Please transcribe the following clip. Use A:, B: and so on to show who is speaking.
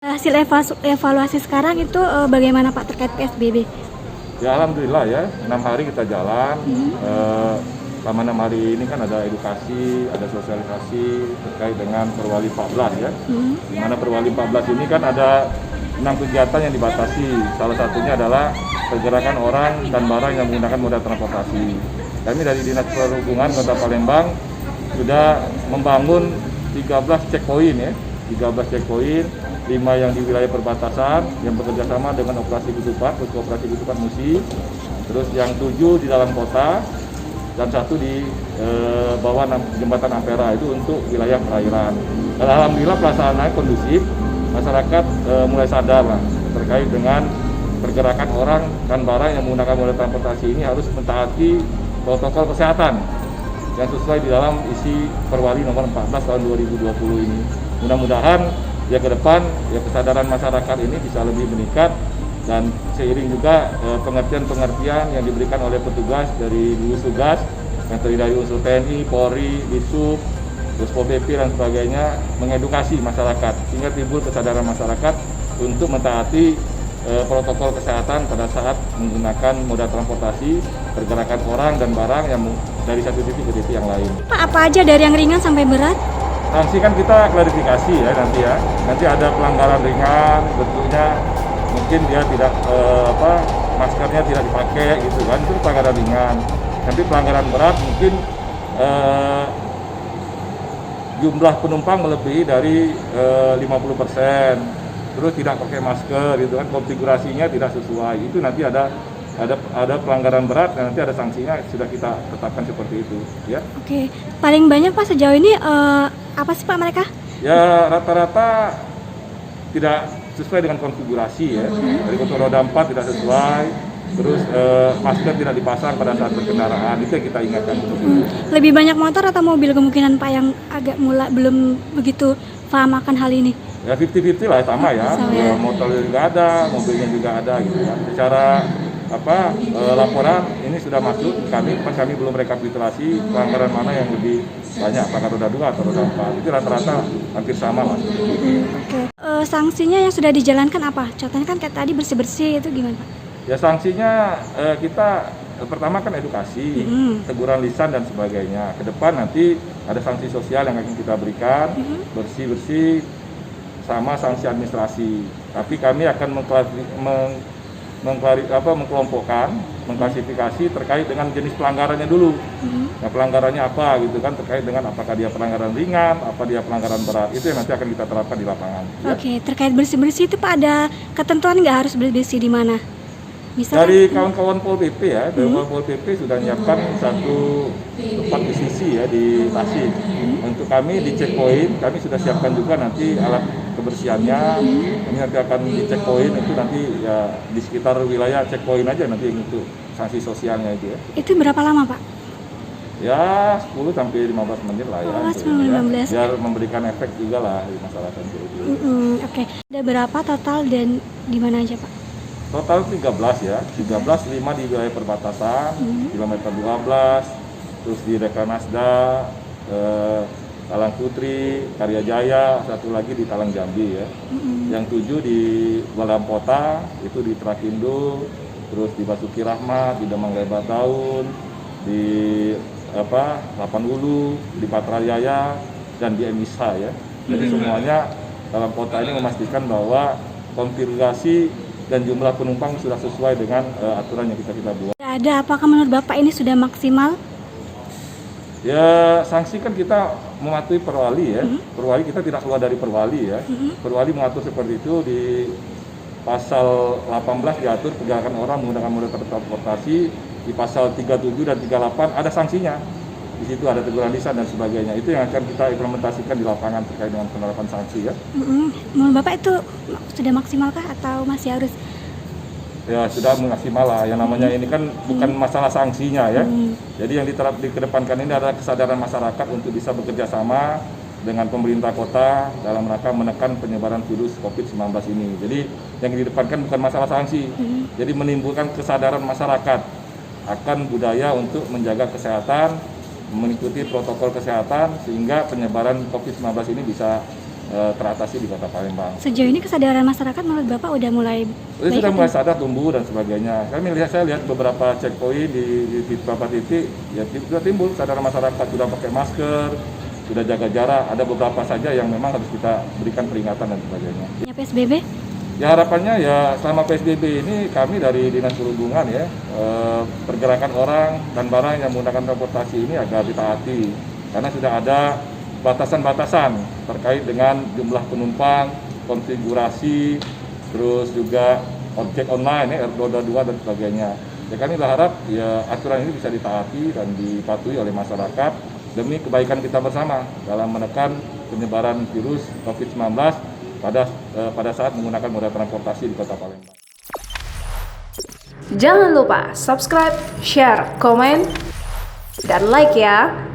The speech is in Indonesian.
A: Hasil evaluasi sekarang itu bagaimana Pak terkait PSBB?
B: Ya alhamdulillah ya, 6 hari kita jalan. Selama 6 hari ini kan ada edukasi, ada sosialisasi terkait dengan Perwali 14 ya. Di mana Perwali 14 ini kan ada 6 kegiatan yang dibatasi. Salah satunya adalah pergerakan orang dan barang yang menggunakan moda transportasi. Kami dari Dinas Perhubungan Kota Palembang sudah membangun 13 checkpoint ya, 13 checkpoint, 5 yang di wilayah perbatasan yang bekerja sama dengan operasi ketupat, operasi ketupat Musi, terus yang 7 di dalam kota dan 1 di bawah jembatan Ampera itu untuk wilayah perairan. Dan alhamdulillah pelaksanaannya kondusif, masyarakat mulai sadar lah terkait dengan pergerakan orang dan barang yang menggunakan moda transportasi ini harus mentaati protokol kesehatan yang sesuai di dalam isi Perwali nomor 14 tahun 2020 ini. Mudah-mudahan ya ke depan ya kesadaran masyarakat ini bisa lebih meningkat dan seiring juga pengertian-pengertian yang diberikan oleh petugas dari gugus tugas yang terdiri dari unsur TNI, Polri, Disub, terus Pol PP dan sebagainya mengedukasi masyarakat sehingga timbul kesadaran masyarakat untuk mentaati protokol kesehatan pada saat menggunakan moda transportasi, pergerakan orang dan barang yang dari satu titik ke titik yang lain.
A: Pak, apa aja dari yang ringan sampai berat?
B: Sanksi kan kita klarifikasi ya nanti ya. Nanti ada pelanggaran ringan, bentuknya mungkin dia tidak maskernya tidak dipakai gitu kan, itu pelanggaran ringan. Nanti pelanggaran berat mungkin jumlah penumpang melebihi dari 50%. Terus tidak pakai masker gitu kan, konfigurasinya tidak sesuai. Itu nanti ada pelanggaran berat dan nanti ada sanksinya, sudah kita tetapkan seperti itu ya.
A: Oke, paling banyak Pak sejauh ini apa sih Pak mereka?
B: Ya rata-rata tidak sesuai dengan konfigurasi ya. Dari kontrol roda 4 tidak sesuai, terus masker tidak dipasang pada saat berkendaraan, itu yang kita ingatkan.
A: Lebih banyak motor atau mobil kemungkinan Pak yang agak belum begitu paham akan hal ini?
B: Ya 50-50 lah sama ya. Motornya juga ada, mobilnya juga ada gitu kan. Secara laporan ini sudah masuk kami belum rekapitulasi pelanggaran mana yang lebih banyak, apakah roda 2 atau roda 4. Itu rata-rata hampir sama lah.
A: Oke. Sanksinya yang sudah dijalankan apa? Contohnya kan kayak tadi bersih-bersih itu gimana Pak?
B: Ya sanksinya kita pertama kan edukasi, teguran lisan dan sebagainya. Ke depan nanti ada sanksi sosial yang akan kita berikan, bersih-bersih sama sanksi administrasi. Tapi kami akan mengkelompokkan, mengklasifikasi terkait dengan jenis pelanggarannya dulu. Nah, pelanggarannya apa gitu kan, terkait dengan apakah dia pelanggaran ringan, apa dia pelanggaran berat. Itu yang nanti akan kita terapkan di lapangan.
A: Oke, terkait bersih-bersih itu Pak ada ketentuan nggak harus bersih di mana? Misalnya,
B: dari kawan-kawan Pol PP ya, dari Pol PP sudah menyiapkan satu tempat posisi ya di Tasik. Untuk kami di checkpoint, kami sudah siapkan juga nanti alat kebersihannya. Kami nanti akan di checkpoint itu nanti ya di sekitar wilayah checkpoint aja nanti untuk sanksi sosialnya itu ya.
A: itu berapa lama Pak?
B: Ya 10 sampai 15 menit lah ya.
A: 10-15.
B: Biar memberikan efek juga lah di masyarakat itu.
A: Oke. Ada berapa total dan di mana aja Pak?
B: Total 13 ya, 13, 5 di wilayah perbatasan, kilometer 12, terus di Rekanasda, Talang Putri, Karya Jaya, satu lagi di Talang Jambi ya. Yang 7 di dalam kota, itu di Trakindo, terus di Basuki Rahmat, di Demang Lebar Daun, di Lapan Ulu, di Patrajaya, dan di Emisa ya. Jadi semuanya dalam kota ini memastikan bahwa konfigurasi dan jumlah penumpang sudah sesuai dengan aturan yang kita buat.
A: Ada, apakah menurut Bapak ini sudah maksimal?
B: Ya sanksi kan kita mematuhi Perwali ya. Perwali kita tidak keluar dari Perwali ya. Perwali mengatur seperti itu di pasal 18 diatur pergerakan orang menggunakan moda transportasi, di pasal 37 dan 38 ada sanksinya. Di situ ada teguran lisan dan sebagainya. Itu yang akan kita implementasikan di lapangan terkait dengan penerapan sanksi ya.
A: Menurut Bapak itu sudah maksimalkah atau masih harus?
B: Ya sudah maksimal lah. Yang namanya ini kan bukan masalah sanksinya ya. Jadi yang dikedepankan ini adalah kesadaran masyarakat untuk bisa bekerja sama dengan pemerintah kota dalam rangka menekan penyebaran virus COVID-19 ini. Jadi yang dikedepankan bukan masalah sanksi. Jadi menimbulkan kesadaran masyarakat akan budaya untuk menjaga kesehatan, mengikuti protokol kesehatan sehingga penyebaran COVID-19 ini bisa teratasi di Kota Palembang.
A: Sejauh ini kesadaran masyarakat menurut Bapak udah mulai
B: Jadi sudah
A: baik
B: mulai
A: atau-
B: sadar, tumbuh dan sebagainya. Saya lihat beberapa checkpoint di beberapa titik, ya sudah timbul kesadaran masyarakat, sudah pakai masker, sudah jaga jarak. Ada beberapa saja yang memang harus kita berikan peringatan dan sebagainya.
A: Ya PSBB?
B: Ya harapannya ya selama PSBB ini kami dari Dinas Perhubungan ya, pergerakan orang dan barang yang menggunakan transportasi ini agar ditaati. Karena sudah ada batasan-batasan terkait dengan jumlah penumpang, konfigurasi, terus juga ojek online, roda 2 dan sebagainya. Ya kami berharap ya aturan ini bisa ditaati dan dipatuhi oleh masyarakat demi kebaikan kita bersama dalam menekan penyebaran virus COVID-19 pada saat menggunakan moda transportasi di Kota Palembang.
C: Jangan lupa subscribe, share, komen, dan like ya.